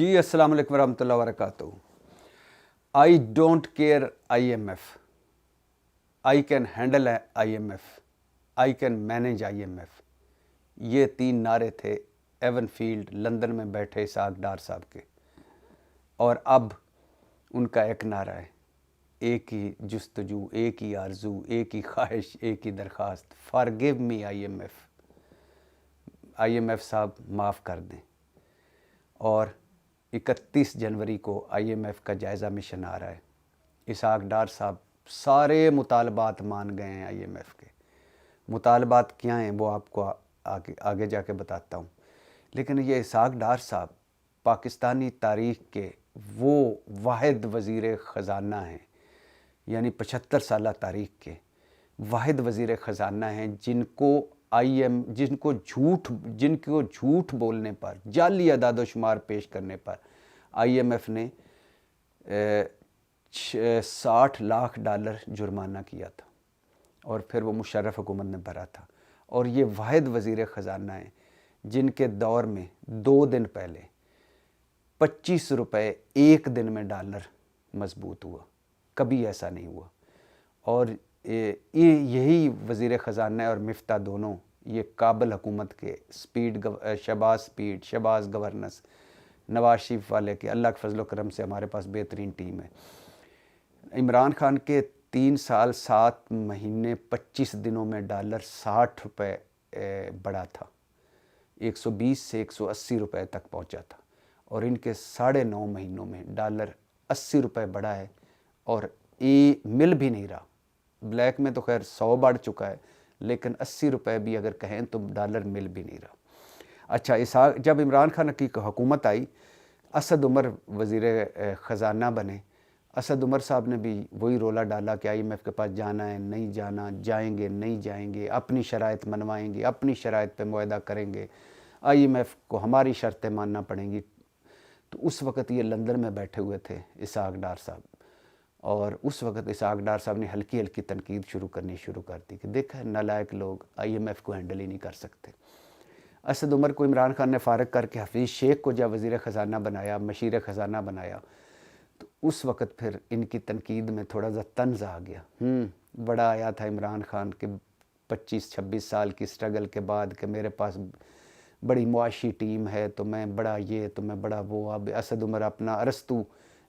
جی السلام علیکم ورحمۃ اللہ وبرکاتہ. آئی don't care IMF. I can handle IMF. I can manage IMF. یہ 3 نعرے تھے ایون فیلڈ لندن میں بیٹھے اسحاق ڈار صاحب کے. اور اب ان کا ایک نعرہ ہے، ایک ہی جستجو، ایک ہی آرزو، ایک ہی خواہش، ایک ہی درخواست. فارگیو می IMF. IMF صاحب معاف کر دیں. اور 31 جنوری کو IMF کا جائزہ مشن آ رہا ہے. اسحاق ڈار صاحب سارے مطالبات مان گئے ہیں IMF کے. مطالبات کیا ہیں وہ آپ کو آگے جا کے بتاتا ہوں. لیکن یہ اسحاق ڈار صاحب پاکستانی تاریخ کے وہ واحد وزیر خزانہ ہیں، یعنی 75 سالہ تاریخ کے واحد وزیر خزانہ ہیں جن کو جھوٹ بولنے پر، جعلی اعداد و شمار پیش کرنے پر IMF نے $60 لاکھ جرمانہ کیا تھا اور پھر وہ مشرف حکومت نے بھرا تھا. اور یہ واحد وزیر خزانہ ہیں جن کے دور میں 2 دن پہلے 25 روپے ایک دن میں ڈالر مضبوط ہوا. کبھی ایسا نہیں ہوا. اور یہی وزیر خزانہ اور مفتاح دونوں یہ کابل حکومت کے شہباز گورننس نواز شریف والے کے اللہ کے فضل و کرم سے ہمارے پاس بہترین ٹیم ہے. عمران خان کے 3 سال 7 مہینے 25 دنوں میں ڈالر 60 روپے بڑھا تھا، 120 سے 180 روپے تک پہنچا تھا. اور ان کے 9.5 مہینوں میں ڈالر 80 روپے بڑھا ہے اور مل بھی نہیں رہا. بلیک میں تو خیر 100 بڑھ چکا ہے، لیکن 80 روپے بھی اگر کہیں تو ڈالر مل بھی نہیں رہا. اچھا، جب عمران خان کی حکومت آئی، اسد عمر وزیر خزانہ بنے. اسد عمر صاحب نے بھی وہی رولا ڈالا کہ IMF کے پاس جانا ہے، نہیں جانا، جائیں گے نہیں جائیں گے، اپنی شرائط منوائیں گے، اپنی شرائط پہ معاہدہ کریں گے، IMF کو ہماری شرطیں ماننا پڑیں گی. تو اس وقت یہ لندن میں بیٹھے ہوئے تھے اسحاق ڈار صاحب. اور اس وقت اسحاق ڈار صاحب نے ہلکی ہلکی تنقید شروع کر دی کہ دیکھا نالائق لوگ IMF کو ہینڈل ہی نہیں کر سکتے. اسد عمر کو عمران خان نے فارغ کر کے حفیظ شیخ کو جب وزیر خزانہ بنایا، مشیر خزانہ بنایا، تو اس وقت پھر ان کی تنقید میں تھوڑا سا طنز آ گیا. بڑا آیا تھا عمران خان کے 25-26 سال کی سٹرگل کے بعد کہ میرے پاس بڑی معاشی ٹیم ہے تو میں بڑا یہ تو میں بڑا وہ. اب اسد عمر اپنا ارسطو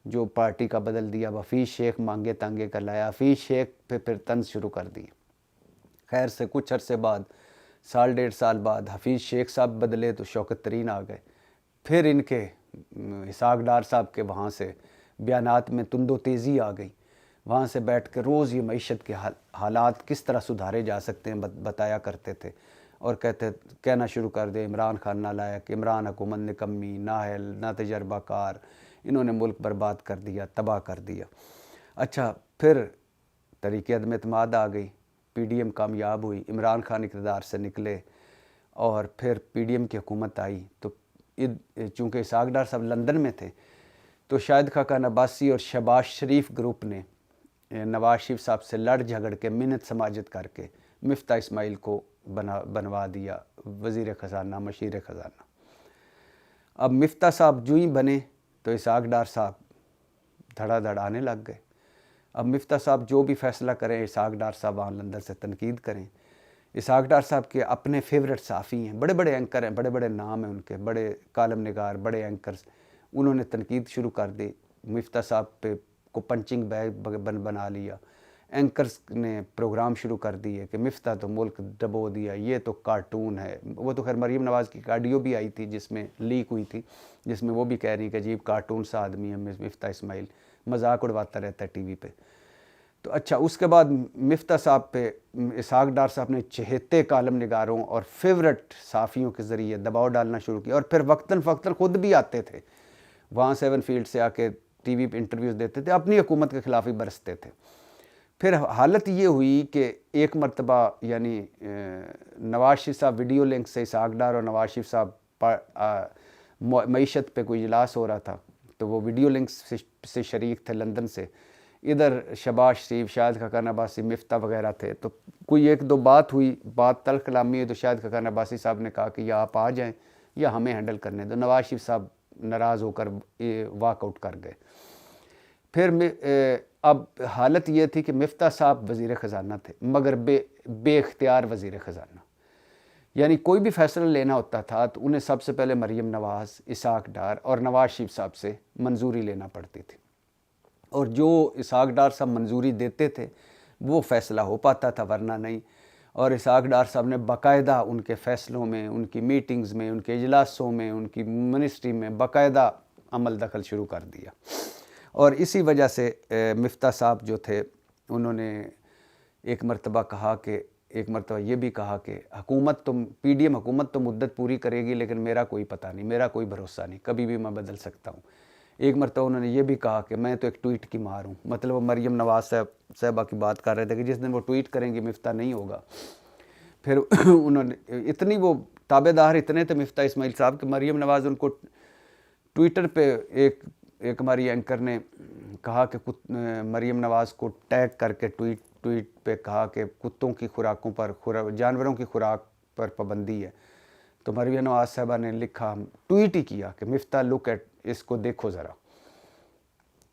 جو پارٹی کا بدل دیا، حفیظ شیخ مانگے تانگے کا لایا. حفیظ شیخ پہ پھر طنز شروع کر دی. خیر سے کچھ عرصے بعد، 1.5 سال بعد حفیظ شیخ صاحب بدلے تو شوکت ترین آ گئے. پھر ان کے اسحاق ڈار صاحب کے وہاں سے بیانات میں تند و تیزی آ گئی. وہاں سے بیٹھ کے روز یہ معیشت کے حالات کس طرح سدھارے جا سکتے ہیں بتایا کرتے تھے. اور کہنا شروع کر دے عمران خان نالائق، عمران حکومت نکمی، نااہل، نا تجربہ کار، انہوں نے ملک برباد کر دیا، تباہ کر دیا. اچھا، پھر تحریک عدم اعتماد آ گئی، PDM کامیاب ہوئی، عمران خان اقتدار سے نکلے اور پھر PDM کی حکومت آئی. تو چونکہ اسحاق ڈار صاحب لندن میں تھے تو شاہد خاقان عباسی اور شہباز شریف گروپ نے نواز شریف صاحب سے لڑ جھگڑ کے منت سماجت کر کے مفتاح اسماعیل کو بنوا دیا وزیر خزانہ، مشیر خزانہ. اب مفتاح صاحب جو ہی بنے تو اسحاق ڈار صاحب دھڑا دھڑ آنے لگ گئے. اب مفتاح صاحب جو بھی فیصلہ کریں، اسحاق ڈار صاحب وہاں لندن سے تنقید کریں. اسحاق ڈار صاحب کے اپنے فیورٹ صحافی ہیں، بڑے بڑے اینکر ہیں، بڑے بڑے نام ہیں ان کے، بڑے کالم نگار، بڑے اینکرز. انہوں نے تنقید شروع کر دی. مفتاح صاحب پہ کو پنچنگ بیگ بنا لیا. اینکرز نے پروگرام شروع کر دیے کہ مفتاح تو ملک ڈبو دیا، یہ تو کارٹون ہے. وہ تو خیر مریم نواز کی آڈیو بھی آئی تھی جس میں لیک ہوئی تھی، جس میں وہ بھی کہہ رہی کہ عجیب کارٹون سا آدمی ہے مفتاح اسماعیل، مذاق اڑواتا رہتا ہے TV پہ. تو اچھا، اس کے بعد مفتاح صاحب پہ اسحاق ڈار صاحب نے چہیتے کالم نگاروں اور فیورٹ صحافیوں کے ذریعے دباؤ ڈالنا شروع کیا. اور پھر وقتاً فوقتاً خود بھی آتے تھے وہاں 7 فیلڈ سے آ کے TV پہ انٹرویوز دیتے تھے، اپنی حکومت کے خلاف ہی برستے تھے. پھر حالت یہ ہوئی کہ ایک مرتبہ یعنی نواز شریف صاحب ویڈیو لنک سے اسحاق ڈار اور نواز شریف صاحب معیشت پہ کوئی اجلاس ہو رہا تھا تو وہ ویڈیو لنک سے شریک تھے لندن سے. ادھر شہباز شریف، شاہد خاقان عباسی، مفتاح وغیرہ تھے. تو کوئی 1-2 بات ہوئی، بات تلخ کلامی ہوئی تو شاہد خاقان عباسی صاحب نے کہا کہ یا آپ آ جائیں یا ہمیں ہینڈل کرنے دو. نواز شریف صاحب ناراض ہو کر واک آؤٹ کر گئے۔ پھر اب حالت یہ تھی کہ مفتاح صاحب وزیر خزانہ تھے مگر بے اختیار وزیر خزانہ، یعنی کوئی بھی فیصلہ لینا ہوتا تھا تو انہیں سب سے پہلے مریم نواز، اسحاق ڈار اور نواز شریف صاحب سے منظوری لینا پڑتی تھی، اور جو اسحاق ڈار صاحب منظوری دیتے تھے وہ فیصلہ ہو پاتا تھا، ورنہ نہیں۔ اور اسحاق ڈار صاحب نے باقاعدہ ان کے فیصلوں میں، ان کی میٹنگز میں، ان کے اجلاسوں میں، ان کی منسٹری میں باقاعدہ عمل دخل شروع کر دیا، اور اسی وجہ سے مفتاح صاحب جو تھے انہوں نے ایک مرتبہ یہ بھی کہا کہ پی ڈی ایم حکومت تو مدت پوری کرے گی لیکن میرا کوئی پتہ نہیں، میرا کوئی بھروسہ نہیں، کبھی بھی میں بدل سکتا ہوں۔ ایک مرتبہ انہوں نے یہ بھی کہا کہ میں تو ایک ٹویٹ کی مار ہوں، مطلب وہ مریم نواز صاحبہ کی بات کر رہے تھے کہ جس دن وہ ٹویٹ کریں گے مفتاح نہیں ہوگا۔ پھر انہوں نے اتنی وہ تابع دار اتنے تھے مفتاح اسماعیل صاحب کہ مریم نواز ان کو ٹویٹر پہ ایک ہماری اینکر نے کہا کہ مریم نواز کو ٹیگ کر کے ٹویٹ پہ کہا کہ کتوں کی خوراکوں پر، جانوروں کی خوراک پر پابندی ہے، تو مریم نواز صاحبہ نے لکھا، ٹویٹ ہی کیا کہ مفتاح لک ایٹ، اس کو دیکھو ذرا،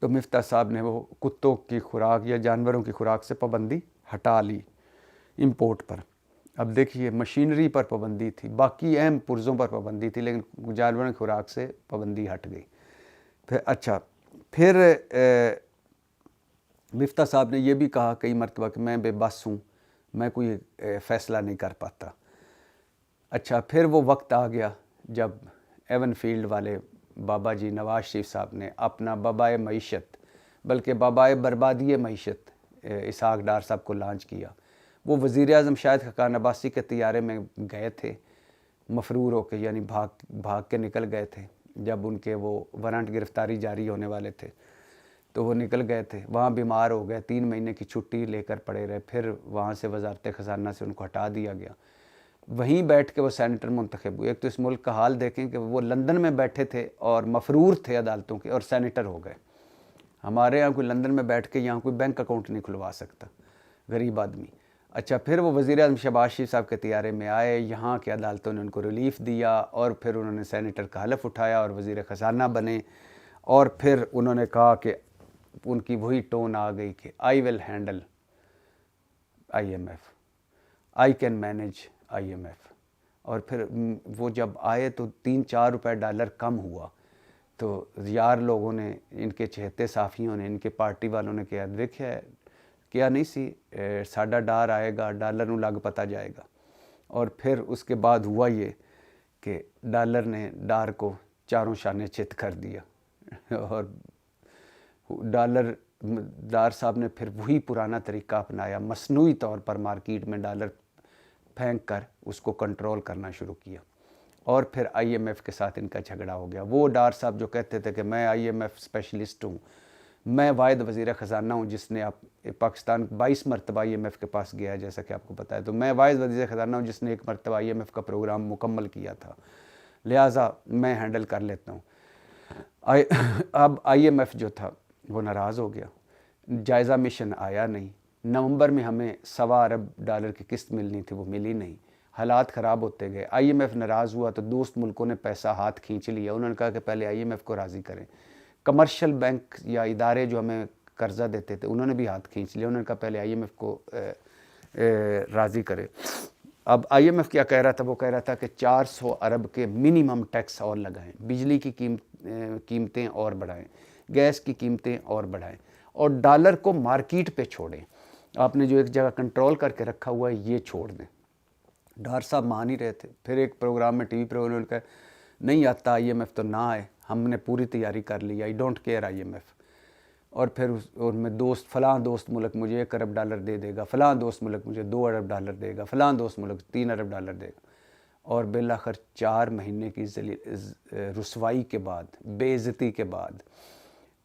تو مفتاح صاحب نے وہ کتوں کی خوراک یا جانوروں کی خوراک سے پابندی ہٹا لی امپورٹ پر۔ اب دیکھیے مشینری پر پابندی تھی، باقی اہم پرزوں پر پابندی تھی، لیکن جانوروں کی خوراک سے پابندی ہٹ گئی۔ پھر مفتاح صاحب نے یہ بھی کہا کئی مرتبہ کہ میں بے بس ہوں، میں کوئی فیصلہ نہیں کر پاتا۔ اچھا، پھر وہ وقت آ گیا جب ایون فیلڈ والے بابا جی نواز شریف صاحب نے اپنا بابائے معیشت، بلکہ بابائے بربادی معیشت اسحاق ڈار صاحب کو لانچ کیا۔ وہ وزیر اعظم شاہد خاقان عباسی کے طیارے میں گئے تھے مفرور ہو کے، یعنی بھاگ کے نکل گئے تھے جب ان کے وہ وارنٹ گرفتاری جاری ہونے والے تھے، تو وہ نکل گئے تھے، وہاں بیمار ہو گئے، 3 مہینے کی چھٹی لے کر پڑے رہے، پھر وہاں سے وزارت خزانہ سے ان کو ہٹا دیا گیا، وہیں بیٹھ کے وہ سینیٹر منتخب ہوئے۔ ایک تو اس ملک کا حال دیکھیں کہ وہ لندن میں بیٹھے تھے اور مفرور تھے عدالتوں کے، اور سینیٹر ہو گئے۔ ہمارے یہاں کوئی لندن میں بیٹھ کے یہاں کوئی بینک اکاؤنٹ نہیں کھلوا سکتا، غریب آدمی۔ اچھا، پھر وہ وزیر اعظم شہباز شریف صاحب کے طیارے میں آئے، یہاں کے عدالتوں نے ان کو ریلیف دیا، اور پھر انہوں نے سینیٹر کا حلف اٹھایا اور وزیر خزانہ بنے، اور پھر انہوں نے کہا کہ ان کی وہی ٹون آ گئی کہ I will handle IMF، I can manage IMF۔ اور پھر وہ جب آئے تو 3-4 روپے ڈالر کم ہوا، تو یار لوگوں نے، ان کے چہتے صحافیوں نے، ان کے پارٹی والوں نے کہا دیکھا کیا نہیں سی ساڈا ڈار آئے گا، ڈالر نو لگ پتا جائے گا۔ اور پھر اس کے بعد ہوا یہ کہ ڈالر نے ڈار کو چاروں شانے چت کر دیا، اور ڈار صاحب نے پھر وہی پرانا طریقہ اپنایا، مصنوعی طور پر مارکیٹ میں ڈالر پھینک کر اس کو کنٹرول کرنا شروع کیا، اور پھر IMF کے ساتھ ان کا جھگڑا ہو گیا۔ وہ ڈار صاحب جو کہتے تھے کہ میں IMF اسپیشلسٹ ہوں، میں واحد وزیر خزانہ ہوں جس نے پاکستان 22 مرتبہ IMF کے پاس گیا ہے جیسا کہ آپ کو پتہ ہے، تو میں واحد وزیر خزانہ ہوں جس نے 1 مرتبہ IMF کا پروگرام مکمل کیا تھا، لہٰذا میں ہینڈل کر لیتا ہوں۔ اب IMF جو تھا وہ ناراض ہو گیا، جائزہ مشن آیا نہیں، نومبر میں ہمیں $1.25 ارب کی قسط ملنی تھی، وہ ملی نہیں، حالات خراب ہوتے گئے۔ IMF ناراض ہوا تو دوست ملکوں نے پیسہ ہاتھ کھینچ لیا، انہوں نے کہا کہ پہلے IMF کو راضی کریں۔ کمرشل بینک یا ادارے جو ہمیں قرضہ دیتے تھے انہوں نے بھی ہاتھ کھینچ لیا، انہوں نے کہا پہلے IMF کو راضی کرے۔ اب IMF کیا کہہ رہا تھا؟ وہ کہہ رہا تھا کہ 400 ارب کے منیمم ٹیکس اور لگائیں، بجلی کی قیمتیں اور بڑھائیں، گیس کی قیمتیں اور بڑھائیں، اور ڈالر کو مارکیٹ پہ چھوڑیں، آپ نے جو ایک جگہ کنٹرول کر کے رکھا ہوا ہے یہ چھوڑ دیں۔ ڈار صاحب مان ہی رہے تھے۔ پھر ایک پروگرام میں TV پروگرام نے کہا نہیں آتا IMF تو نہ آئے، ہم نے پوری تیاری کر لی، آئی ڈونٹ کیئر IMF۔ اور پھر ان میں فلاں دوست ملک مجھے $1 ارب دے دے گا، فلاں دوست ملک مجھے $2 ارب دے گا، فلاں دوست ملک $3 ارب دے گا، اور بالآخر 4 مہینے کی رسوائی کے بعد، بے عزتی کے بعد،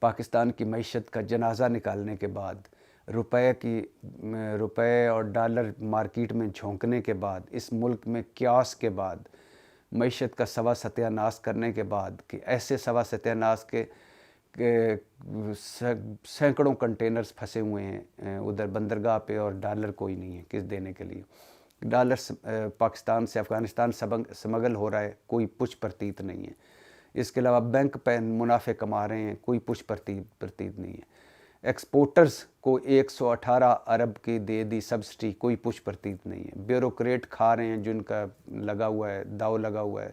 پاکستان کی معیشت کا جنازہ نکالنے کے بعد، روپے اور ڈالر مارکیٹ میں جھونکنے کے بعد، اس ملک میں کیاس کے بعد، معیشت کا سوا ستیہ ناش کرنے کے بعد، کہ ایسے سوا ستیہ ناش کے سینکڑوں کنٹینرز پھنسے ہوئے ہیں ادھر بندرگاہ پہ، اور ڈالر کوئی نہیں ہے کس دینے کے لیے، ڈالر پاکستان سے افغانستان سمگل ہو رہا ہے، کوئی پچھ پرتیت نہیں ہے۔ اس کے علاوہ بینک پہ منافع کما رہے ہیں، کوئی پوچھ پرتید نہیں ہے۔ ایکسپورٹرز کو 118 ارب کی دے دی سبسڈی، کوئی پوچھ پرتید نہیں ہے۔ بیوروکریٹ کھا رہے ہیں جن کا لگا ہوا ہے، داؤ لگا ہوا ہے،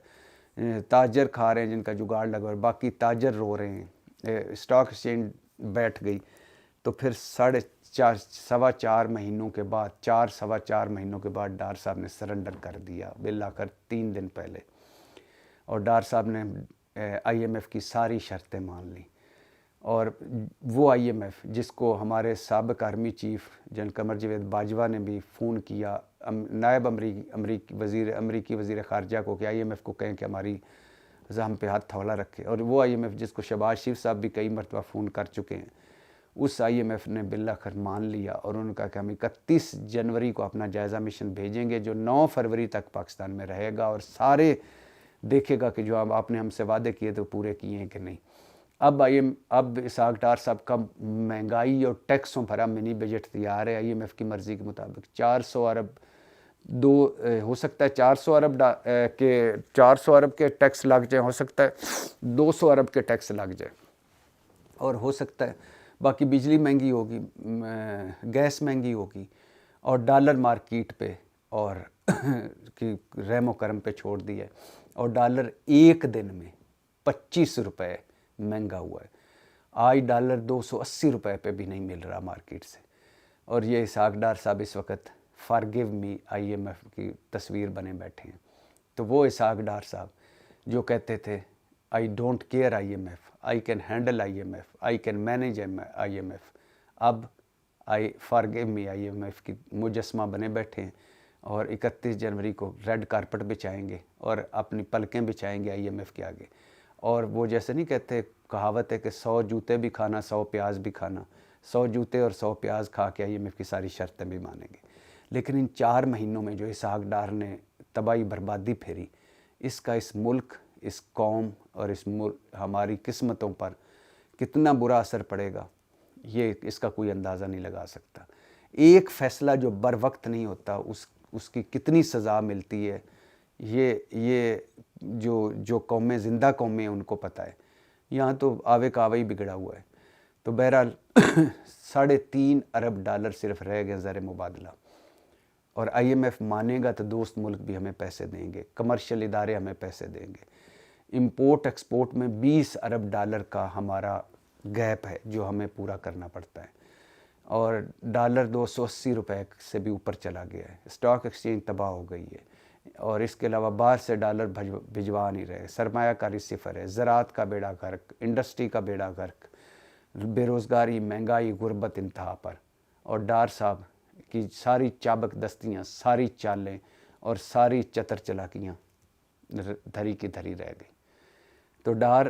تاجر کھا رہے ہیں جن کا جگاڑ لگا ہوا ہے، باقی تاجر رو رہے ہیں۔ اسٹاک ایکسچینج بیٹھ گئی تو پھر 4.25 مہینوں کے بعد 4.25 مہینوں کے بعد ڈار صاحب نے سرنڈر کر دیا بالآخر 3 دن پہلے، اور ڈار صاحب نے آئی ایم ایف کی ساری شرطیں مان لیں۔ اور وہ آئی ایم ایف جس کو ہمارے سابق army chief general Qamar Javed Bajwa نے بھی فون کیا نائب امریکی وزیر خارجہ کو کہ آئی ایم ایف کو کہیں کہ ہماری ہم پہ ہاتھ تھولا رکھے، اور وہ آئی ایم ایف جس کو شہباز شریف صاحب بھی کئی مرتبہ فون کر چکے ہیں، اس آئی ایم ایف نے بالآخر مان لیا، اور انہوں نے کہا کہ ہم 31 جنوری کو اپنا جائزہ مشن بھیجیں گے جو 9 فروری تک پاکستان میں رہے گا، اور سارے دیکھے گا کہ جو آپ نے ہم سے وعدے کیے تو پورے کیے ہیں کہ نہیں۔ اب اسحاق ڈار صاحب کا مہنگائی اور ٹیکسوں بھرا منی بجٹ تیار ہے آئی ایم ایف کی مرضی کے مطابق۔ 400 ارب ہو سکتا ہے 400 ارب کے ٹیکس لگ جائیں، ہو سکتا ہے 200 ارب کے ٹیکس لگ جائیں، اور ہو سکتا ہے باقی بجلی مہنگی ہوگی، گیس مہنگی ہوگی، اور ڈالر مارکیٹ پہ اور کی رحم و کرم پہ چھوڑ دیا ہے، اور ڈالر ایک دن میں 25 روپے مہنگا ہوا ہے۔ آج ڈالر 280 روپے پہ بھی نہیں مل رہا مارکیٹ سے، اور یہ اسحاق ڈار صاحب اس وقت forgive me I am F کی تصویر بنے بیٹھے ہیں۔ تو وہ اسحاق ڈار صاحب جو کہتے تھے I don't care I am F, I can handle I am F, I can manage I am F, اب forgive me I am F کی مجسمہ بنے بیٹھے ہیں، اور 31 جنوری کو ریڈ کارپٹ بچھائیں گے اور اپنی پلکیں بچھائیں گے آئی ایم ایف کے آگے۔ اور وہ جیسے نہیں کہتے، کہاوت ہے کہ 100 جوتے بھی کھانا 100 پیاز بھی کھانا، 100 جوتے اور 100 پیاز کھا کے آئی ایم ایف کی ساری شرطیں بھی مانیں گے۔ لیکن ان 4 مہینوں میں جو اسحاق ڈار نے تباہی بربادی پھیری، اس کا اس ملک، اس قوم اور ہماری قسمتوں پر کتنا برا اثر پڑے گا، یہ اس کا کوئی اندازہ نہیں لگا سکتا۔ ایک فیصلہ جو بر وقت نہیں ہوتا اس کی کتنی سزا ملتی ہے، یہ جو قومیں زندہ قومیں ان کو پتہ ہے۔ یہاں تو آوے کا آوے ہی بگڑا ہوا ہے۔ تو بہرحال 3.5 ارب ڈالر صرف رہ گئے زر مبادلہ، اور آئی ایم ایف مانے گا تو دوست ملک بھی ہمیں پیسے دیں گے، کمرشل ادارے ہمیں پیسے دیں گے۔ امپورٹ ایکسپورٹ میں 20 ارب ڈالر کا ہمارا گیپ ہے جو ہمیں پورا کرنا پڑتا ہے، اور ڈالر 280 روپے سے بھی اوپر چلا گیا ہے، اسٹاک ایکسچینج تباہ ہو گئی ہے، اور اس کے علاوہ باہر سے ڈالر بھجوا نہیں رہے، سرمایہ کاری صفر ہے، زراعت کا بیڑا غرق، انڈسٹری کا بیڑا غرق، بے روزگاری، مہنگائی، غربت انتہا پر، اور ڈار صاحب کی ساری چابک دستیاں، ساری چالیں اور ساری چتر چلاکیاں دھری کی دھری رہ گئی۔ تو ڈار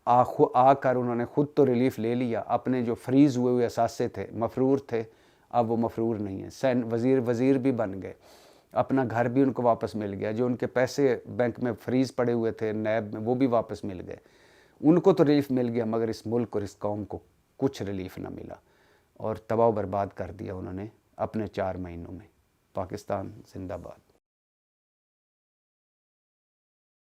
آ کر انہوں نے خود تو ریلیف لے لیا، اپنے جو فریز ہوئے اثاثے تھے، مفرور تھے، اب وہ مفرور نہیں ہیں، وزیر بھی بن گئے، اپنا گھر بھی ان کو واپس مل گیا، جو ان کے پیسے بینک میں فریز پڑے ہوئے تھے نیب میں وہ بھی واپس مل گئے، ان کو تو ریلیف مل گیا، مگر اس ملک اور اس قوم کو کچھ ریلیف نہ ملا، اور تباہ و برباد کر دیا انہوں نے اپنے 4 مہینوں میں۔ پاکستان زندہ باد۔